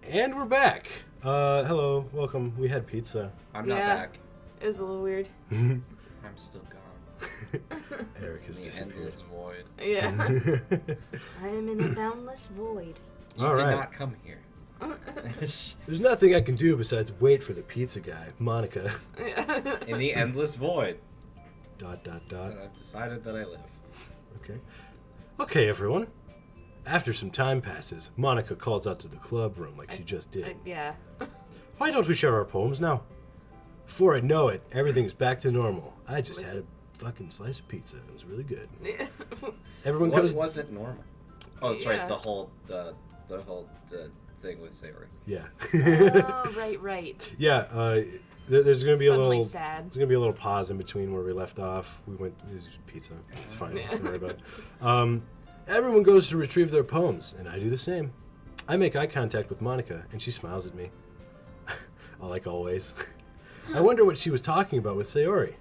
And we're back. Hello, welcome. We had pizza. I'm not back. It was a little weird. I'm still gone. Eric is the disappeared. endless void. Yeah. I am in a boundless void. You All right. cannot come here. There's nothing I can do besides wait for the pizza guy, Monica. In the endless void. ... And I've decided that I live. Okay. Okay, everyone. After some time passes, Monica calls out to the club room like she just did. Yeah. Why don't we share our poems now? Before I know it, everything's back to normal. I just had a fucking slice of pizza. It was really good. Everyone What goes. wasn't normal? Oh, that's right. Yeah. The whole thing with Sayori. Yeah. Oh, right. Yeah. There's gonna be a Suddenly little. sad. There's gonna be a little pause in between where we left off. We went. It was just pizza. It's fine. Yeah. Don't worry about it. Everyone goes to retrieve their poems, and I do the same. I make eye contact with Monica, and she smiles at me. Like always. I wonder what she was talking about with Sayori.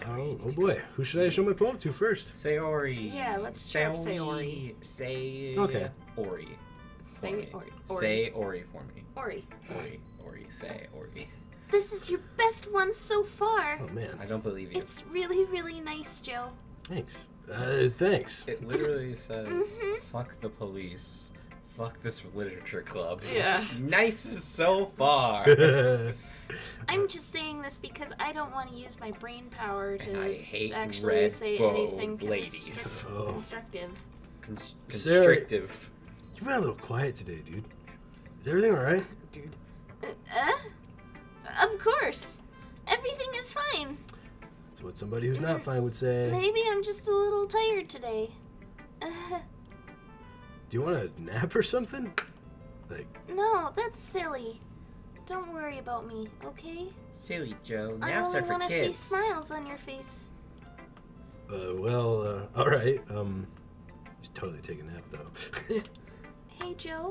Oh boy, who should I show my poem to first? Sayori. Yeah, let's show Sayori. Say. Okay. Ori. Say For me. Ori. Say Ori for me. Ori. Ori. Say Ori. This is your best one so far. Oh man, I don't believe you. It's really, really nice, Joe. thanks. Thanks. It literally says, fuck the police. Fuck this literature club. Yeah. Nice so far. I'm just saying this because I don't want to use my brain power And to I hate actually red say bow anything ladies. Oh. constructive. Constrictive. You've been a little quiet today, dude. Is everything alright? Dude. Of course. Everything is fine. That's what somebody who's not fine would say. Maybe I'm just a little tired today. Do you want a nap or something? Like, No, that's silly. Don't worry about me, okay? Silly Joe. I Naps only are for want to see kids. smiles on your face. alright. Just totally take a nap, though. Hey, Joe.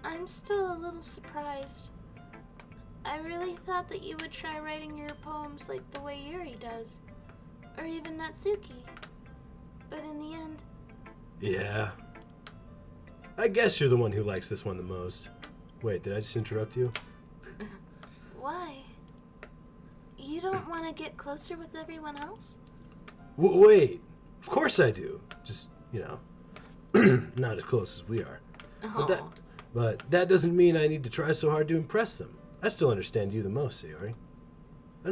I'm still a little surprised. I really thought that you would try writing your poems like the way Yuri does. Or even Natsuki. But in the end... Yeah. I guess you're the one who likes this one the most. Wait, did I just interrupt you? Why? You don't want to get closer with everyone else? Wait. Of course I do. Just, not as close as we are. But that doesn't mean I need to try so hard to impress them. I still understand you the most, Sayori. I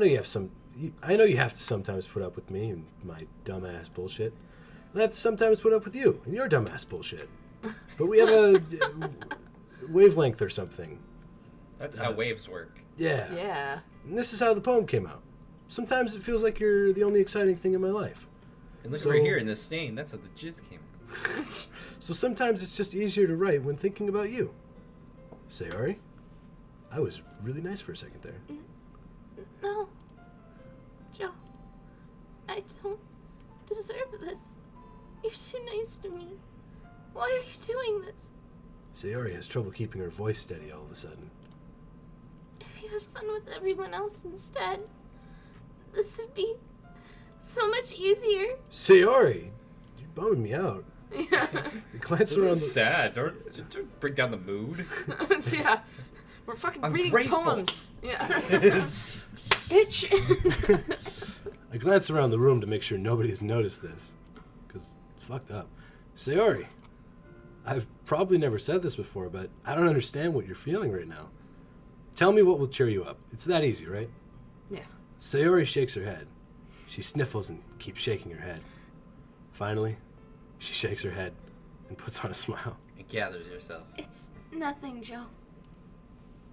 know you have to sometimes put up with me and my dumbass bullshit. And I have to sometimes put up with you and your dumbass bullshit. But we have a wavelength or something. That's how waves work. Yeah. Yeah. And this is how the poem came out. Sometimes it feels like you're the only exciting thing in my life. And look So- over here in this stain. That's how the jizz came out. So sometimes it's just easier to write when thinking about you. Sayori, I was really nice for a second there. No. Joe. I don't deserve this. You're so nice to me. Why are you doing this? Sayori has trouble keeping her voice steady all of a sudden. If you had fun with everyone else instead, this would be so much easier. Sayori, you're bumming me out. Yeah. You glance This around is sad. Don't bring down the mood. Yeah. We're fucking reading Ungrateful. poems. Yeah. Bitch. I glance around the room to make sure nobody has noticed this. Because it's fucked up. Sayori, I've probably never said this before, but I don't understand what you're feeling right now. Tell me what will cheer you up. It's that easy, right? Yeah. Sayori shakes her head. She sniffles and keeps shaking her head. Finally, she shakes her head and puts on a smile. It gathers yourself. It's nothing, Joe.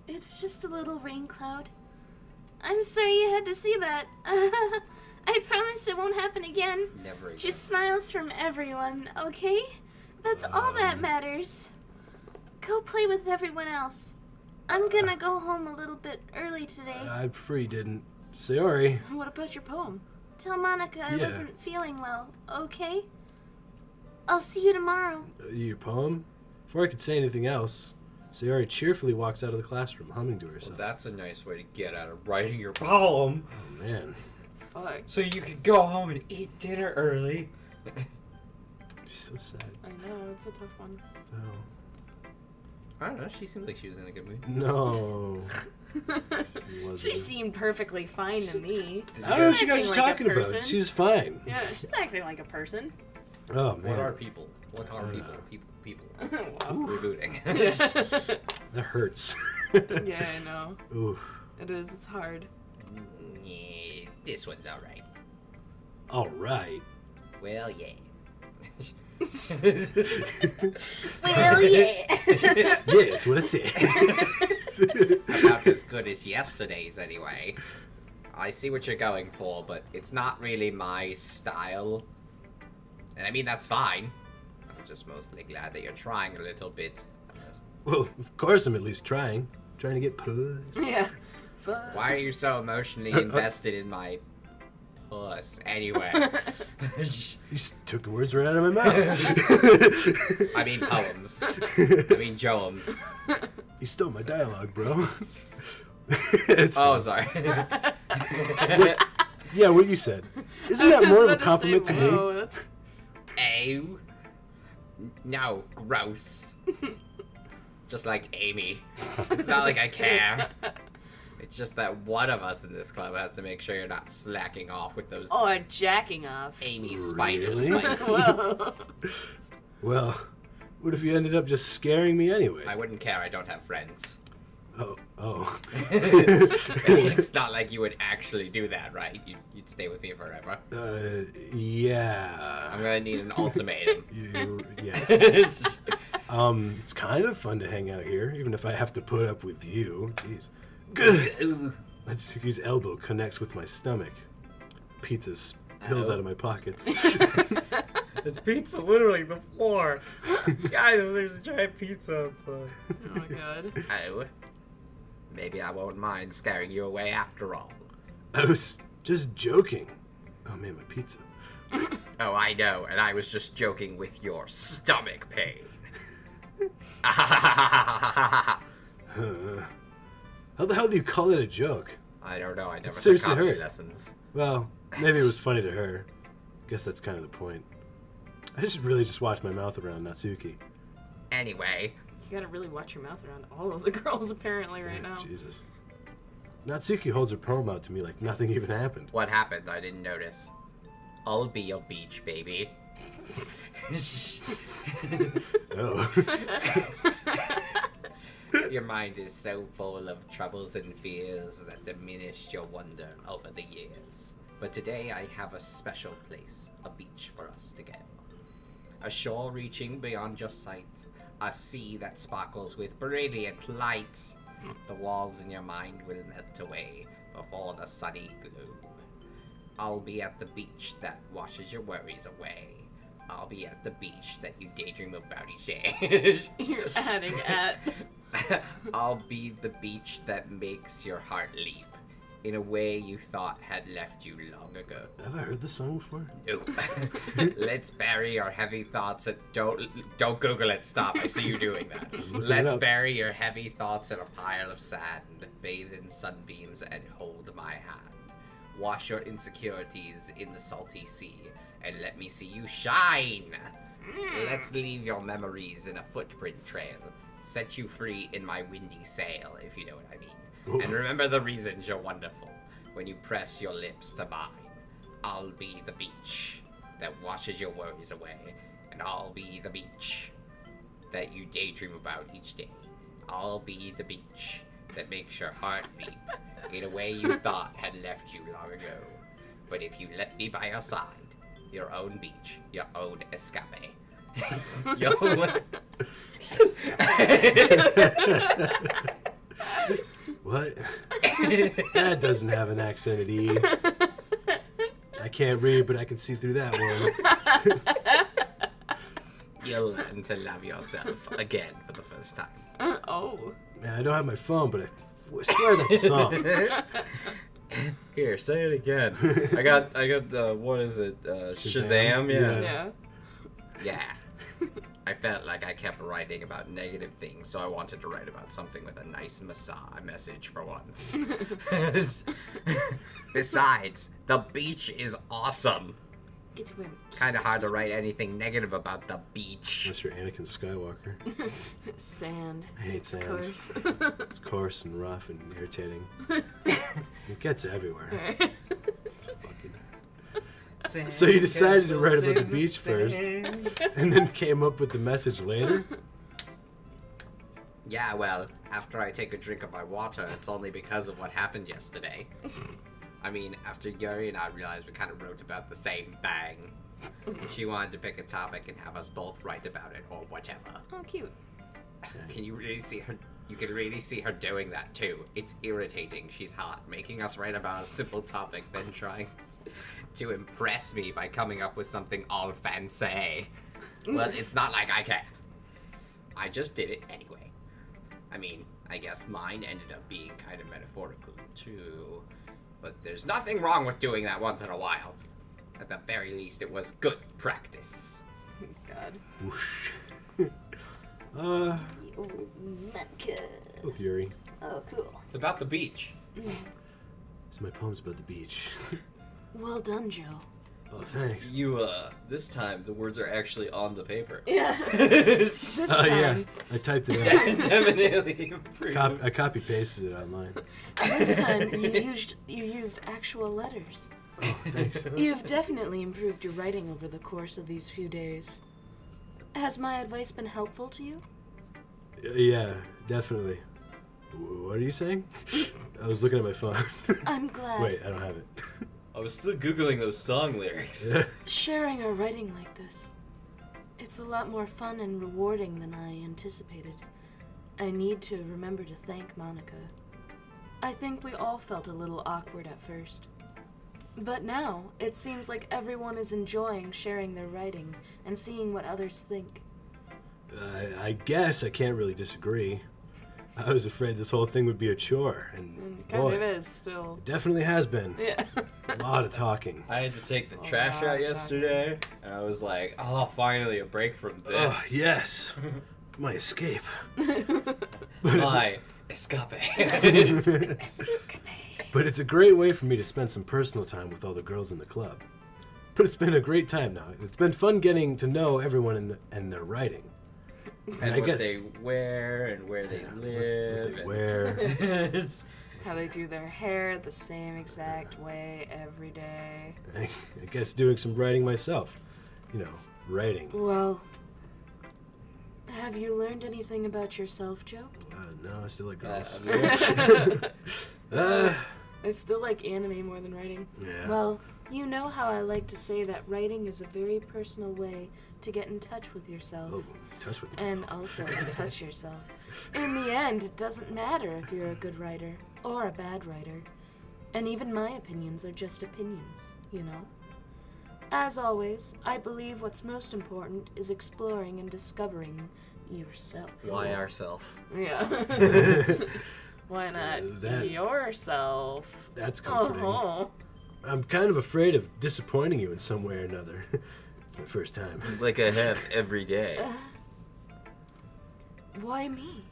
It's just a little rain cloud. I'm sorry you had to see that. I promise it won't happen again. Never again. Just smiles from everyone, okay? That's all that matters. Go play with everyone else. I'm gonna go home a little bit early today. I prefer you didn't. Sayori. What about your poem? Tell Monica I Yeah. wasn't feeling well, okay? I'll see you tomorrow. Your poem? Before I could say anything else, Sayori cheerfully walks out of the classroam, humming to herself. Well, that's a nice way to get out of writing your poem. Oh, man. Fuck. So you could go home and eat dinner early. She's so sad. I know, it's a tough one. Oh. I don't know. She seemed like she was in a good mood. No. She seemed perfectly fine to me. I don't know what you guys are Acting like a talking about. person. She's fine. Yeah, she's acting like a person. Oh, man. What are people? What are people? People. Wow. Rebooting. That hurts. Yeah, I know. Ooh. It is. It's hard. Yeah, this one's alright. All right. Well, yeah. Well, yeah. Yeah, that's what I said. About as good as yesterday's, anyway. I see what you're going for, but it's not really my style. And I mean, that's fine. I'm just mostly glad that you're trying a little bit. Well, of course I'm at least trying. Trying to get puss. Yeah. Fuck. Why are you so emotionally invested in my puss? Anyway. You just took the words right out of my mouth. I mean poems. I mean Joems. You stole my dialogue, bro. Oh, sorry. Yeah, what you said. Isn't that more of a compliment to me? That's... Ew. No, gross. Just like Amy. It's not like I care. It's just that one of us in this club has to make sure you're not slacking off with those Oh, jacking off. Amy spider Really? spikes. Whoa. Well, what if you ended up just scaring me anyway? I wouldn't care, I don't have friends. Oh. I mean, it's not like you would actually do that, right? You'd stay with me forever. Yeah. I'm gonna need an ultimatum. Yeah. It's kind of fun to hang out here, even if I have to put up with you. Jeez. Natsuki's elbow connects with my stomach. Pizza spills out of my pockets. There's pizza literally the floor. Guys, there's a giant pizza outside. Oh my god. Oh. Maybe I won't mind scaring you away after all. I was just joking. Oh man, my pizza. Oh, I know, and I was just joking with your stomach pain. How the hell do you call it a joke? I don't know, I never took seriously comedy hurt. lessons. Well, maybe it was funny to her. Guess that's kind of the point. I should really just watch my mouth around Natsuki. Anyway, You gotta really watch your mouth around all of the girls apparently right now. Jesus. Natsuki holds her palm out to me like nothing even happened. what happened? I didn't notice. I'll be your beach, baby. Oh. Your mind is so full of troubles and fears that diminished your wonder over the years. But today I have a special place, a beach for us to get. A shore reaching beyond your sight, a sea that sparkles with brilliant light. The walls in your mind will melt away before the sunny glow. I'll be at the beach that washes your worries away. I'll be at the beach that you daydream about each day. You're adding at. I'll be the beach that makes your heart leap in a way you thought had left you long ago. Have I heard this song before? Nope. Let's bury our heavy thoughts at don't Google it. Stop. I see you doing that. looking it Let's up. bury your heavy thoughts in a pile of sand, bathe in sunbeams, and hold my hand. Wash your insecurities in the salty sea, and let me see you shine. Let's leave your memories in a footprint trail. Set you free in my windy sail, if you know what I mean. Ooh. And remember the reasons you're wonderful when you press your lips to mine. I'll be the beach that washes your worries away, and I'll be the beach that you daydream about each day. I'll be the beach that makes your heart leap in a way you thought had left you long ago. But if you let me by your side, your own beach, your own escape. Your own... What? That doesn't have an accent at E. I can't read, but I can see through that one. You'll learn to love yourself again for the first time. Oh. Man, I don't have my phone, but I swear that's a song. Here, say it again. I got what is it? Shazam? Yeah. Yeah. Yeah. I felt like I kept writing about negative things, so I wanted to write about something with a nice message for once. Besides, the beach is awesome. Get to wear Kind of hard to write anything negative about the beach. Unless you're Anakin Skywalker. sand. I hate It's sand. coarse. It's coarse and rough and irritating. It gets everywhere. It's fucking... So you decided to write about the beach first, and then came up with the message later? Yeah, well, after I take a drink of my water, it's only because of what happened yesterday. I mean, after Yuri and I realized we kind of wrote about the same thing. She wanted to pick a topic and have us both write about it, or whatever. Oh, cute. Can you really see her? You can really see her doing that too. It's irritating. She's hot, making us write about a simple topic, then trying to impress me by coming up with something all fancy. Well, it's not like I care. I just did it anyway. I mean, I guess mine ended up being kind of metaphorical too. But there's nothing wrong with doing that once in a while. At the very least, it was good practice. God. Whoosh. Makin. Look, Yuri. Oh, cool. It's about the beach. It's my poem's about the beach. Well done, Joe. Oh, thanks. You, this time the words are actually on the paper. Yeah. This Oh, yeah. time, I typed it out. Definitely improved. I copy-pasted it online. this time you used actual letters. Oh, thanks. You've definitely improved your writing over the course of these few days. Has my advice been helpful to you? Yeah, definitely. What are you saying? I was looking at my phone. I'm glad. Wait, I don't have it. I was still Googling those song lyrics. Yeah. Sharing or writing like this, it's a lot more fun and rewarding than I anticipated. I need to remember to thank Monica. I think we all felt a little awkward at first. But now, it seems like everyone is enjoying sharing their writing and seeing what others think. I guess I can't really disagree. I was afraid this whole thing would be a chore, and It boy, kind of is still. it definitely has been. Yeah. A lot of talking. I had to take the Oh, trash wow, out yesterday, and I was like, oh, finally a break from this. Oh, yes. My escape. But it's, My escape. but it's a great way for me to spend some personal time with all the girls in the club. But it's been a great time now. It's been fun getting to know everyone and their writing. And I what guess- they wear and where they live. What they wear. How they do their hair the same exact way every day. I guess doing some writing myself. You know, writing. Well, have you learned anything about yourself, Joe? No, I still like girls. Uh, I still like anime more than writing. Yeah. Well, you know how I like to say that writing is a very personal way to get in touch with yourself. Oh, touch with myself. And also to touch yourself. In the end, it doesn't matter if you're a good writer or a bad writer. And even my opinions are just opinions, you know? As always, I believe what's most important is exploring and discovering yourself. Why ourself? Yeah. Why not that- yourself? That's comforting. Oh. I'm kind of afraid of disappointing you in some way or another. It's my first time. It's like I have every day. Why me?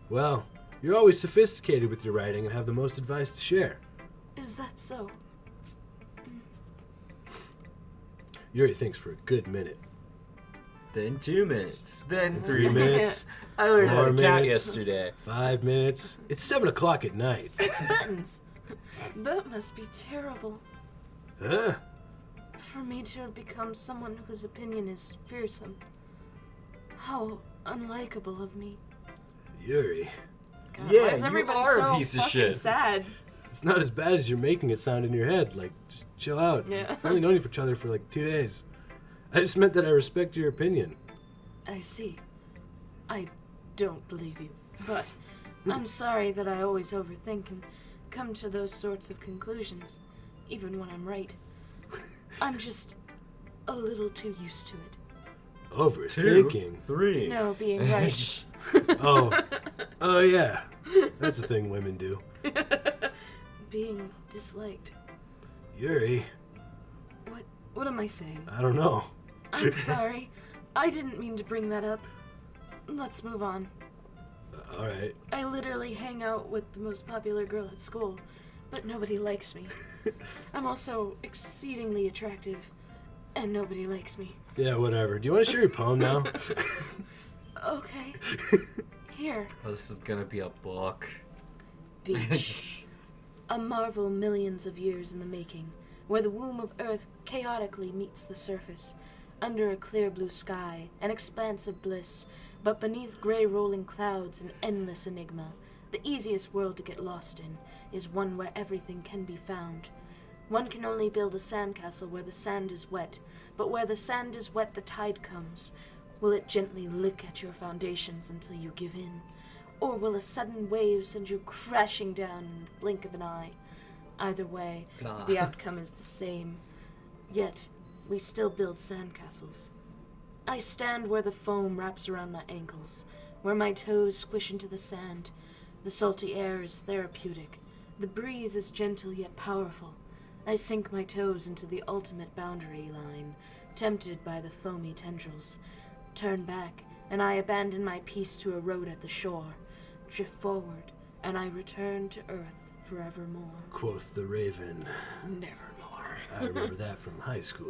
Well, you're always sophisticated with your writing and have the most advice to share. Is that so? Yuri thinks for a good minute. Then 2 minutes. Then 3 3 minutes. I learned how 4 to count minutes. yesterday. 5 minutes. It's 7 o'clock at night. 6 buttons. That must be terrible. Huh? For me to have become someone whose opinion is fearsome. How unlikable of me. Yuri, God, Yeah, why is you everybody are a so piece of fucking shit. sad? it's not as bad as you're making it sound in your head. Like, just chill out. Yeah. We've only known each other for like 2 days. I just meant that I respect your opinion. I see. I don't believe you, but I'm sorry that I always overthink and come to those sorts of conclusions, even when I'm right. I'm just a little too used to it. Overthinking. 3. No, being right. Oh yeah. That's a thing women do. Being disliked. Yuri, What am I saying? I don't know. I'm sorry. I didn't mean to bring that up. Let's move on. All right. I literally hang out with the most popular girl at school, but nobody likes me. I'm also exceedingly attractive, and nobody likes me. Yeah, whatever. Do you want to share your poem now? Okay. Here. Oh, this is gonna be a book. Beach. A marvel millions of years in the making, where the womb of Earth chaotically meets the surface, under a clear blue sky, an expanse of bliss, but beneath gray rolling clouds an endless enigma. The easiest world to get lost in is one where everything can be found. One can only build a sandcastle where the sand is wet, but where the sand is wet the tide comes. Will it gently lick at your foundations until you give in? Or will a sudden wave send you crashing down in the blink of an eye? Either way, the outcome is the same. Yet, we still build sandcastles. I stand where the foam wraps around my ankles, where my toes squish into the sand. The salty air is therapeutic. The breeze is gentle yet powerful. I sink my toes into the ultimate boundary line, tempted by the foamy tendrils. Turn back, and I abandon my peace to erode at the shore. Drift forward, and I return to earth forevermore. Quoth the raven. Nevermore. I remember that from high school.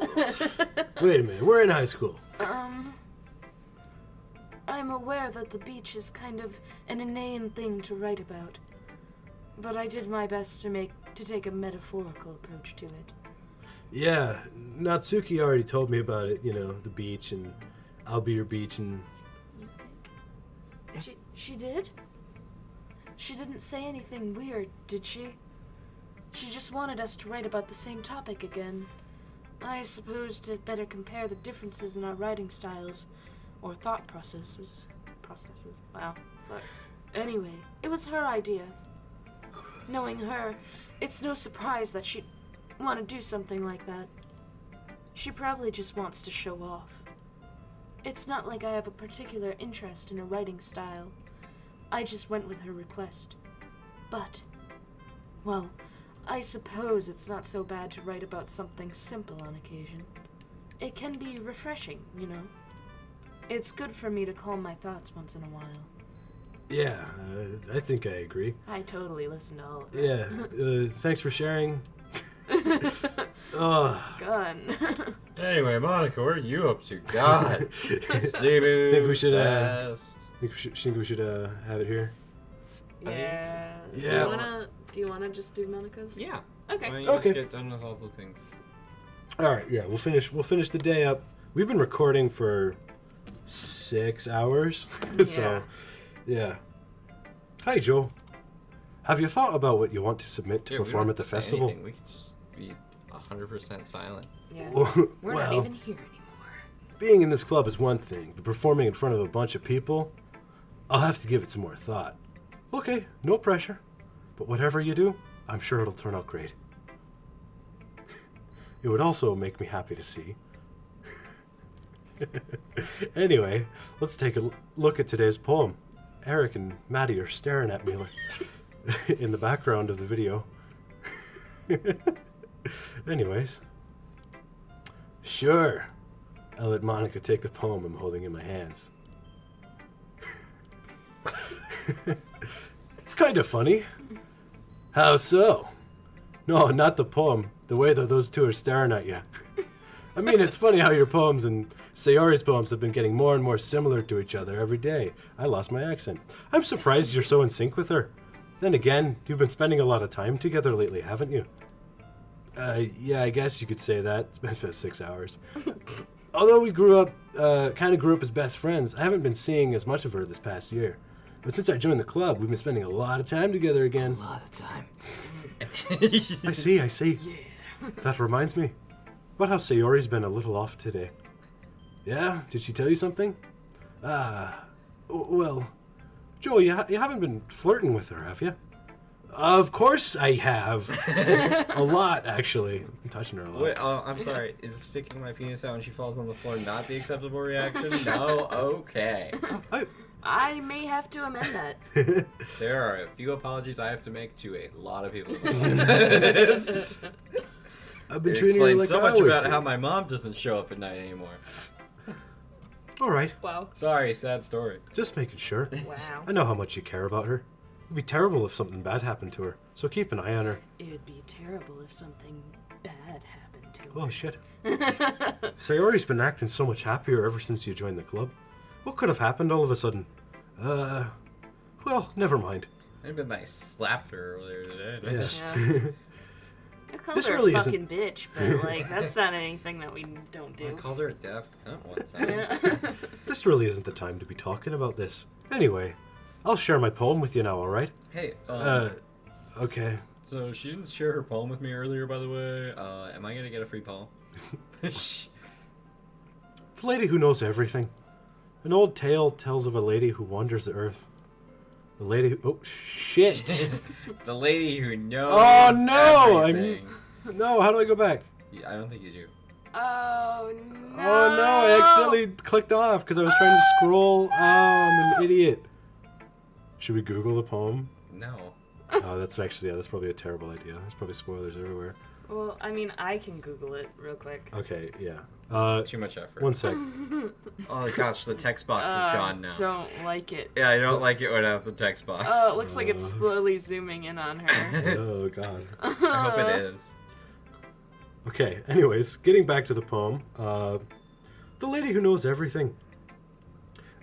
Wait a minute, we're in high school. I'm aware that the beach is kind of an inane thing to write about, but I did my best to take a metaphorical approach to it. Yeah, Natsuki already told me about it, the beach, and I'll be your beach, and... She did? She didn't say anything weird, did she? She just wanted us to write about the same topic again. I suppose to better compare the differences in our writing styles, or thought processes. Wow. But anyway, it was her idea. Knowing her, it's no surprise that she'd want to do something like that. She probably just wants to show off. It's not like I have a particular interest in a writing style. I just went with her request. But, well, I suppose it's not so bad to write about something simple on occasion. It can be refreshing, It's good for me to calm my thoughts once in a while. Yeah, I think I agree. I totally listen to all of that. Yeah, thanks for sharing. Gun. Anyway, Monica, what are you up to? God. Sleeping Think we should, fast. Think we should have it here? Yeah. Yeah. Do you wanna just do Monica's? Yeah. Okay. Why don't you Okay. just get done with all the things? All right, yeah, we'll finish the day up. We've been recording for 6 hours, so yeah. Hi, Joe. Have you thought about what you want to submit to perform at the festival? We could just be 100% silent. Yeah. We're We're not even here anymore. Being in this club is one thing, but performing in front of a bunch of people, I'll have to give it some more thought. Okay, no pressure. But whatever you do, I'm sure it'll turn out great. It would also make me happy to see. Anyway, let's take a look at today's poem. Eric and Maddie are staring at me like in the background of the video. Anyways. Sure. I'll let Monica take the poem I'm holding in my hands. It's kind of funny. How so? No, not the poem. The way that those two are staring at you. I mean, it's funny how your poems and Sayori's poems have been getting more and more similar to each other every day. I lost my accent. I'm surprised you're so in sync with her. Then again, you've been spending a lot of time together lately, haven't you? Yeah, I guess you could say that. It's been about 6 hours. Although we grew up as best friends, I haven't been seeing as much of her this past year. But since I joined the club, we've been spending a lot of time together again. A lot of time. I see. Yeah. That reminds me. About how Sayori's been a little off today. Yeah? Did she tell you something? Well, Joe, you haven't been flirting with her, have you? Of course I have. A lot, actually. I'm touching her a lot. Wait, I'm sorry. Is sticking my penis out when she falls on the floor not the acceptable reaction? No? Okay. I may have to amend that. There are a few apologies I have to make to a lot of people. I've been It treating her explains like so I much always about do. how my mom doesn't show up at night anymore. All right, Wow. Sorry, sad story. just making sure. Wow. I know how much you care about her. It'd be terrible if something bad happened to her, so keep an eye on her. It would be terrible if something bad happened to. Oh, shit. Sayori's been acting so much happier ever since you joined the club. What could have happened all of a sudden? Well, never mind. It'd been nice. Slapped her earlier today. Yes. Yeah. I called This her really a isn't- fucking bitch, but like that's not anything that we don't I do. called her a daft cunt one time. Yeah. This really isn't the time to be talking about this. Anyway, I'll share my poem with you now, alright? Hey, Okay. so she didn't share her poem with me earlier, by the way. Am I gonna get a free poem? The lady who knows everything. An old tale tells of a lady who wanders the earth. The lady who... Oh, shit! The lady who knows. Oh, no! everything. No, how do I go back? Yeah, I don't think you do. Oh no! Oh, no, I accidentally clicked off because I was trying to scroll. Oh, I'm an idiot. Should we Google the poem? No. Oh, that's actually... Yeah, that's probably a terrible idea. There's probably spoilers everywhere. Well, I mean, I can Google it real quick. Okay, yeah. Too much effort. One sec. Oh gosh, the text box is gone now. Don't like it. Yeah, I don't like it without the text box. Oh, it looks like it's slowly zooming in on her. Oh, God. I hope it is. Okay, anyways, getting back to the poem. The lady who knows everything.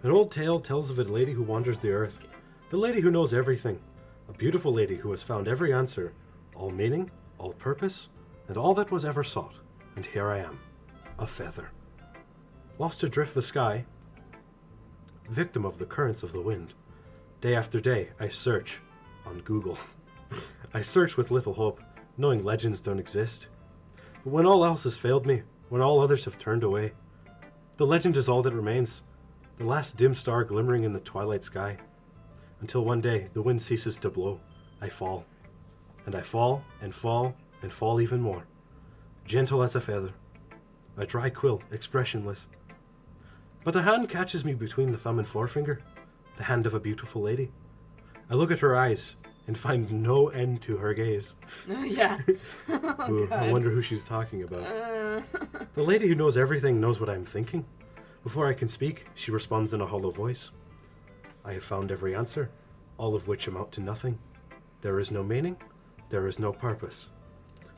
An old tale tells of a lady who wanders the earth. The lady who knows everything. A beautiful lady who has found every answer, all meaning, all purpose, and all that was ever sought. And here I am, a feather. Lost adrift the sky, victim of the currents of the wind. Day after day, I search on Google. I search with little hope, knowing legends don't exist. But when all else has failed me, when all others have turned away, the legend is all that remains, the last dim star glimmering in the twilight sky. Until one day, the wind ceases to blow, I fall. And I fall, and fall, and fall even more. Gentle as a feather. A dry quill, expressionless. But the hand catches me between the thumb and forefinger. The hand of a beautiful lady. I look at her eyes, and find no end to her gaze. Yeah. Ooh, I wonder who she's talking about. The lady who knows everything knows what I'm thinking. Before I can speak, she responds in a hollow voice. I have found every answer, all of which amount to nothing. There is no meaning, there is no purpose,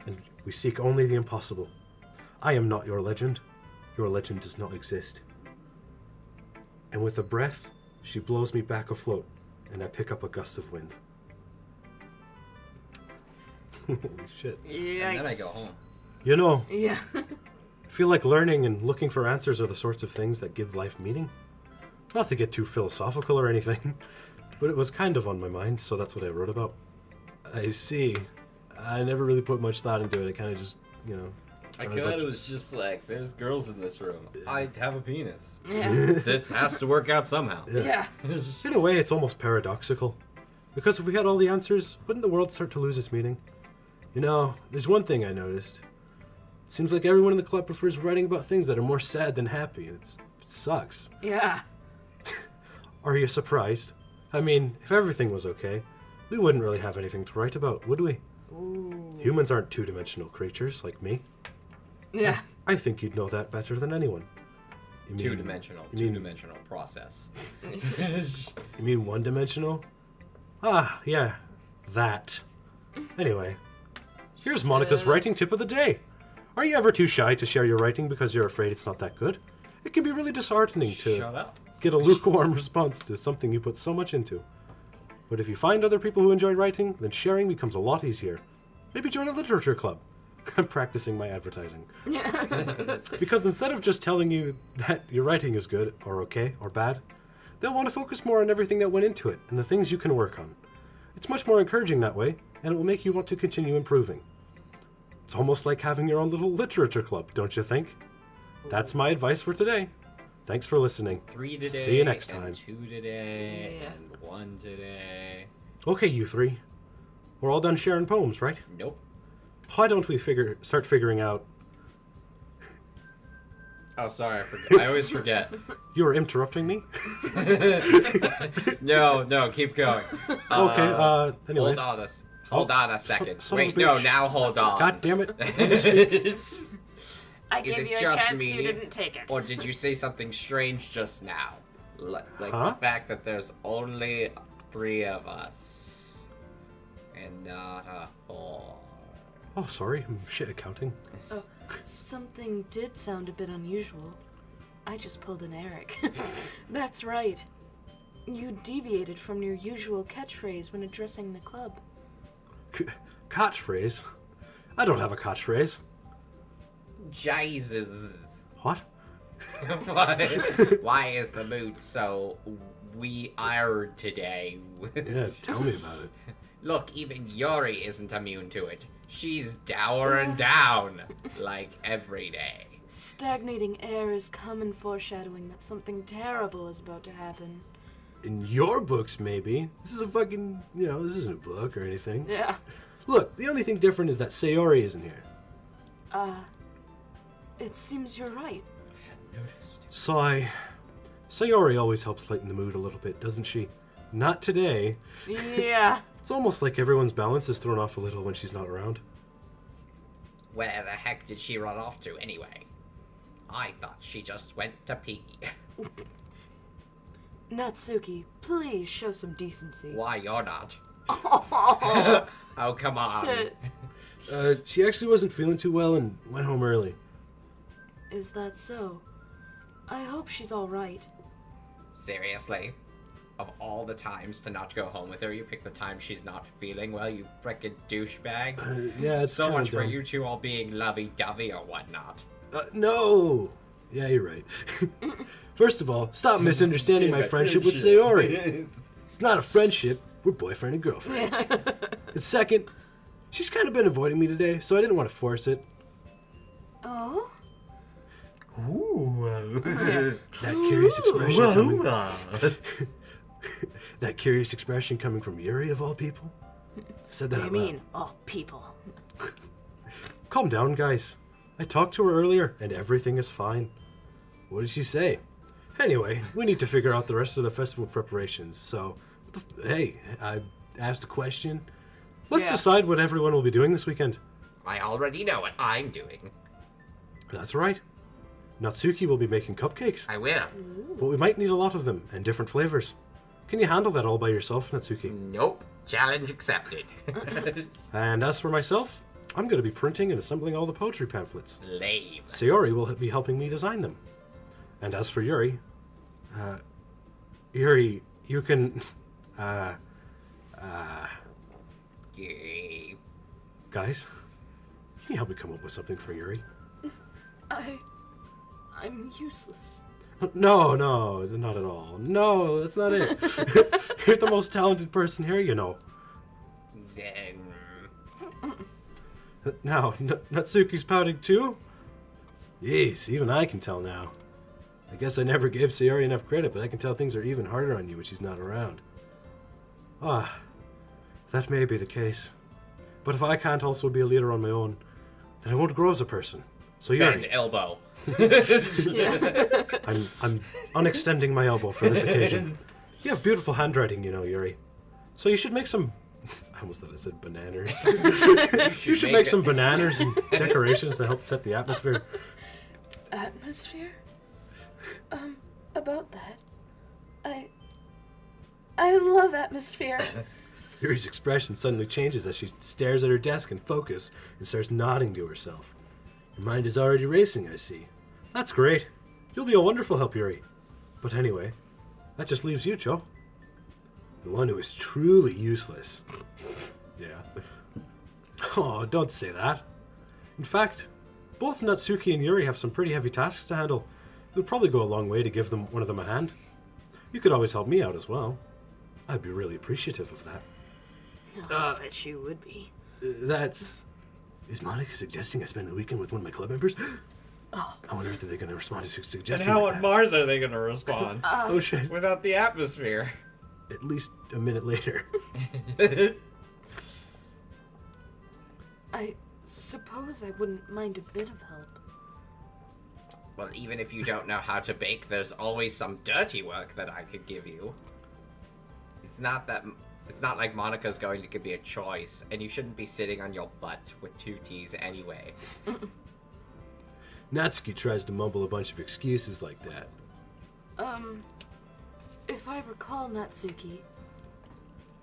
and we seek only the impossible. I am not your legend does not exist. And with a breath, she blows me back afloat, and I pick up a gust of wind. Holy shit. Yikes. And then I go home. You know, Yeah. I feel like learning and looking for answers are the sorts of things that give life meaning. Not to get too philosophical or anything, but it was kind of on my mind, so that's what I wrote about. I see. I never really put much thought into it. I kind of just, you know... I found a thought bunch it of- was just like, there's girls in this room. I have a penis. Yeah. This has to work out somehow. Yeah. In a way, it's almost paradoxical. Because if we had all the answers, wouldn't the world start to lose its meaning? You know, there's one thing I noticed. It seems like everyone in the club prefers writing about things that are more sad than happy, and it sucks. Yeah. Are you surprised? I mean, if everything was okay, we wouldn't really have anything to write about, would we? Ooh. Humans aren't two-dimensional creatures like me. Yeah. I think you'd know that better than anyone. You mean- Two-dimensional. you mean- Two-dimensional process. You mean one-dimensional? Ah, yeah, that. Anyway, here's Monica's writing tip of the day. Are you ever too shy to share your writing because you're afraid it's not that good? It can be really disheartening to Shut up. get a lukewarm response to something you put so much into. But if you find other people who enjoy writing, then sharing becomes a lot easier. Maybe join a literature club. I'm practicing my advertising. Because instead of just telling you that your writing is good, or okay, or bad, they'll want to focus more on everything that went into it and the things you can work on. It's much more encouraging that way, and it will make you want to continue improving. It's almost like having your own little literature club, don't you think? That's my advice for today. Thanks for listening. 3 today. See you next time. And 2 today. Yeah. And 1 today. Okay, you three. We're all done sharing poems, right? Nope. Why don't we start figuring out... Oh, sorry. I always forget. You were interrupting me? No, keep going. Okay, anyways. Hold on a second. son of a Wait, no, bitch. now hold on. God damn it. I Is gave it you a just chance, me? you didn't take it. Or did you say something strange just now? Like Huh? the fact that there's only 3 of us. And not a 4. Oh, sorry. I'm shit at counting. Something did sound a bit unusual. I just pulled an Eric. That's right. You deviated from your usual catchphrase when addressing the club. Catchphrase? I don't have a catchphrase. Jesus. What? Why is the mood so weird today? Yeah, tell me about it. Look, even Yuri isn't immune to it. She's dour and down, like every day. Stagnating air is common foreshadowing that something terrible is about to happen. In your books, maybe. This is a fucking, this isn't a book or anything. Yeah. Look, the only thing different is that Sayori isn't here. It seems you're right. I hadn't noticed. Sayori always helps lighten the mood a little bit, doesn't she? Not today. Yeah. It's almost like everyone's balance is thrown off a little when she's not around. Where the heck did she run off to anyway? I thought she just went to pee. Natsuki, please show some decency. Why, you're not? Oh, Oh, come on. shit. She actually wasn't feeling too well and went home early. Is that so? I hope she's all right. Seriously? Of all the times to not go home with her, you pick the time she's not feeling well, you frickin' douchebag. Yeah, it's So kinda much for dumb. you two all being lovey-dovey or whatnot. No! Yeah, you're right. First of all, stop misunderstanding my friendship with Friendship. Sayori. It's not a friendship. We're boyfriend and girlfriend. And second, she's kind of been avoiding me today, so I didn't want to force it. Oh? Ooh. That curious expression coming... that curious expression coming from Yuri, of all people? I said that What do you out loud. mean, all people? Calm down, guys. I talked to her earlier, and everything is fine. What did she say? Anyway, we need to figure out the rest of the festival preparations, so... Hey, I asked a question. Let's Yeah. decide what everyone will be doing this weekend. I already know what I'm doing. That's right. Natsuki will be making cupcakes, I will. but we might need a lot of them, and different flavors. Can you handle that all by yourself, Natsuki? Nope. Challenge accepted. And as for myself, I'm going to be printing and assembling all the poetry pamphlets. Lame. Sayori will be helping me design them. And as for Yuri, Yuri, you can, Yay. guys, can you help me come up with something for Yuri? I'm useless. No, not at all. No, that's not it. You're the most talented person here, you know. Now, Natsuki's pouting too? Yes, even I can tell now. I guess I never gave Sayori enough credit, but I can tell things are even harder on you when she's not around. Ah, that may be the case. But if I can't also be a leader on my own, then I won't grow as a person. So Bend Yuri, elbow. I'm unextending my elbow for this occasion. You have beautiful handwriting, you know, Yuri. So you should make some... I almost thought I said bananas. You should make some bananas and decorations to help set the atmosphere. Atmosphere? About that. I love atmosphere. Yuri's expression suddenly changes as she stares at her desk in focus and starts nodding to herself. Your mind is already racing, I see. That's great. You'll be a wonderful help, Yuri. But anyway, that just leaves you, Cho. The one who is truly useless. Yeah. Oh, don't say that. In fact, both Natsuki and Yuri have some pretty heavy tasks to handle. It would probably go a long way to give one of them a hand. You could always help me out as well. I'd be really appreciative of that. I bet you would be. Is Monica suggesting I spend the weekend with one of my club members? Oh. How on earth are they going to respond to And suggesting how like on that? Mars are they going to respond? Oh shit. Without the atmosphere. At least a minute later. I suppose I wouldn't mind a bit of help. Well, even if you don't know how to bake, there's always some dirty work that I could give you. It's not like Monica's going to give you a choice, and you shouldn't be sitting on your butt with 2 T's anyway. Natsuki tries to mumble a bunch of excuses like that. If I recall, Natsuki,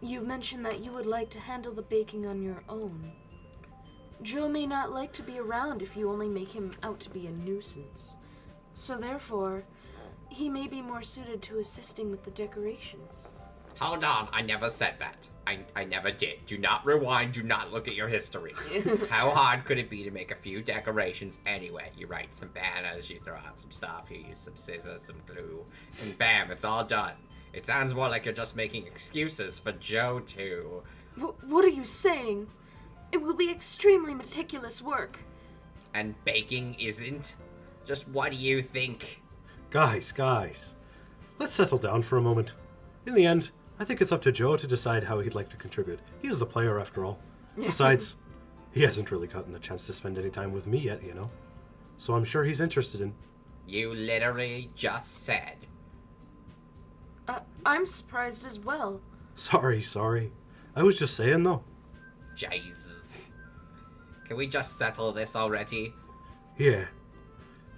you mentioned that you would like to handle the baking on your own. Joe may not like to be around if you only make him out to be a nuisance. So therefore, he may be more suited to assisting with the decorations. Hold on, I never said that. I never did. Do not rewind, do not look at your history. How hard could it be to make a few decorations anyway? You write some banners, you throw out some stuff, you use some scissors, some glue, and bam, it's all done. It sounds more like you're just making excuses for Joe to... What are you saying? It will be extremely meticulous work. And baking isn't? Just what do you think? Guys, let's settle down for a moment. In the end, I think it's up to Joe to decide how he'd like to contribute. He is the player after all. Besides, he hasn't really gotten a chance to spend any time with me yet, you know. So I'm sure he's interested in... You literally just said. I'm surprised as well. Sorry. I was just saying, though. Jesus. Can we just settle this already? Yeah.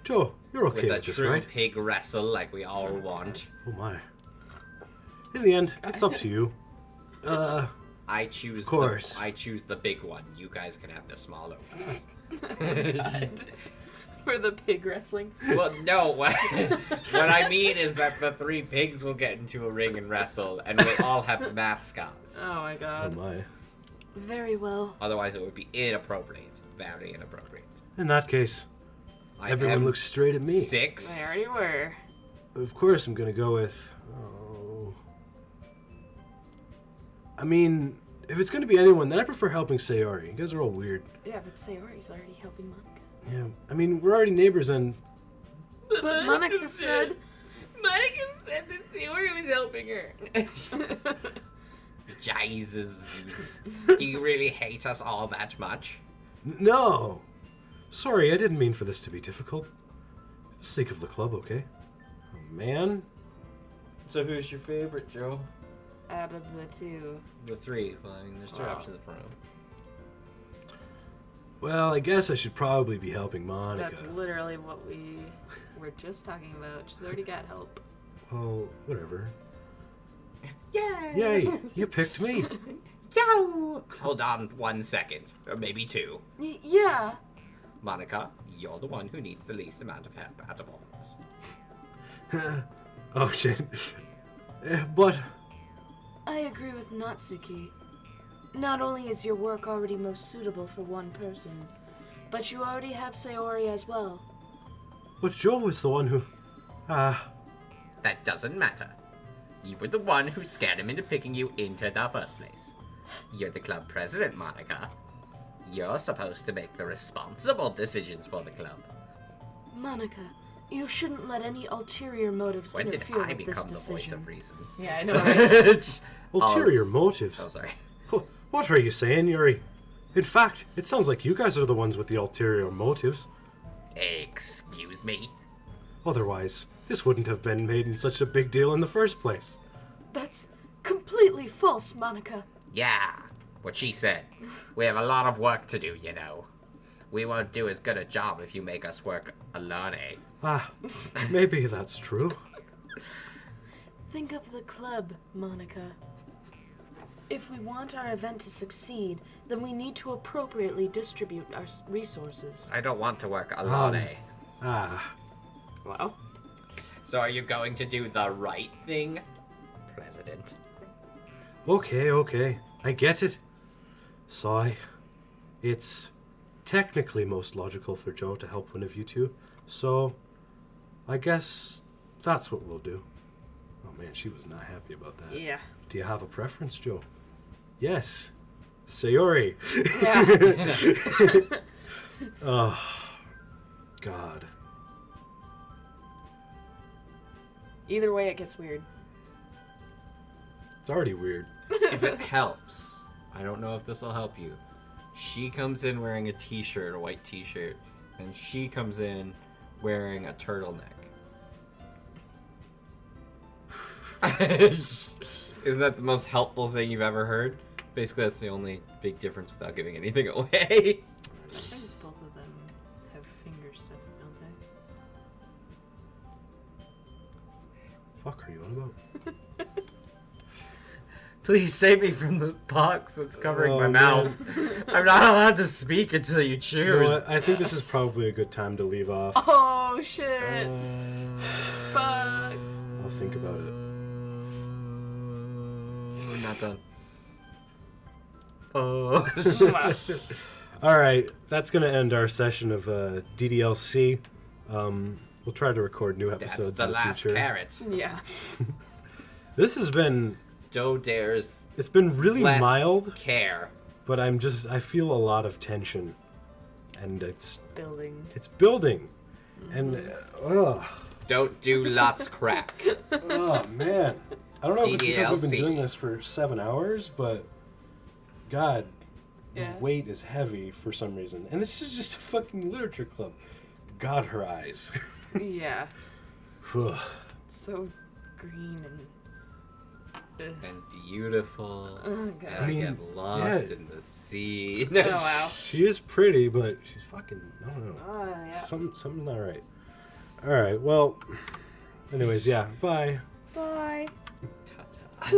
Joe, you're okay With a with this, true right? pig wrestle like we all want. Oh my. In the end, it's up to you. I choose Of course. I choose the big one. You guys can have the smaller ones. For the pig wrestling. Well, no. What I mean is that the 3 pigs will get into a ring and wrestle, and we'll all have mascots. Oh my Oh god. my. Very well. Otherwise, it would be inappropriate. Very inappropriate. In that case, everyone am looks straight at me. 6. There you were. Of course, I'm gonna go with... Oh... I mean, if it's gonna be anyone, then I prefer helping Sayori. You guys are all weird. Yeah, but Sayori's already helping Monica. Yeah, I mean, we're already neighbors and... But Monica said... Monica said that Sayori was helping her. Jesus. Do you really hate us all that much? No! Sorry, I didn't mean for this to be difficult. Just think of the club, okay? Oh, man. So who's your favorite, Joe? Out of the 2. The 3. Well, I mean, there's 3 options in front of him. Well, I guess I should probably be helping Monica. That's literally what we were just talking about. She's already got help. Well, whatever. Yay! Yay! You picked me. Yo! Hold on 1 second. Or maybe 2. Yeah. Monica, you're the one who needs the least amount of help out of all of us. Oh, shit. But... I agree with Natsuki. Not only is your work already most suitable for one person, but you already have Sayori as well. But Joe was the one who... That doesn't matter. You were the one who scared him into picking you into the first place. You're the club president, Monica. You're supposed to make the responsible decisions for the club. Monica, you shouldn't let any ulterior motives When did interfere I with this become the voice decision. of reason? Yeah, I know. Ulterior motives. Oh, sorry. What are you saying, Yuri? In fact, it sounds like you guys are the ones with the ulterior motives. Excuse me? Otherwise, this wouldn't have been made in such a big deal in the first place. That's completely false, Monica. Yeah, what she said. We have a lot of work to do, you know. We won't do as good a job if you make us work alone, eh? Maybe that's true. Think of the club, Monica. If we want our event to succeed, then we need to appropriately distribute our resources. I don't want to work alone, eh? Well. So are you going to do the right thing, President? Okay. I get it. It's technically most logical for Joe to help one of you two, so I guess that's what we'll do. Oh man, she was not happy about that. Yeah. Do you have a preference, Joe? Yes. Sayori. Yeah. Oh, God. Either way, it gets weird. It's already weird. If it helps, I don't know if this will help you. She comes in wearing a t-shirt, a white t-shirt, and she comes in wearing a turtleneck. Isn't that the most helpful thing you've ever heard? Basically, that's the only big difference without giving anything away. I think both of them have finger stuff, don't they? Fuck are you on about? Please save me from the box that's covering my Oh, mouth. I'm not allowed to speak until you You choose. know what? I think this is probably a good time to leave off. Oh shit! Fuck. I'll think about it. We're not done. Oh. All right, that's gonna end our session of DDLC. We'll try to record new That's episodes the in the last future. carrot. Yeah. This has been. Joe dares It's been really less mild, care. but I feel a lot of tension, and it's Building. building, and Don't do lots crack. oh man, I don't know if it's because we've been DDLC. doing this for 7 hours, but God, Yeah. the weight is heavy for some reason, and this is just a fucking literature club. God, her eyes. Yeah. Whew. It's so green and. And beautiful. Oh god. And I mean, get lost yeah. in the sea. Oh wow. She is pretty, but she's fucking. I don't know. Oh yeah. Something's not right. All right. Well. Anyways, yeah. Bye. Bye. Ta-ta.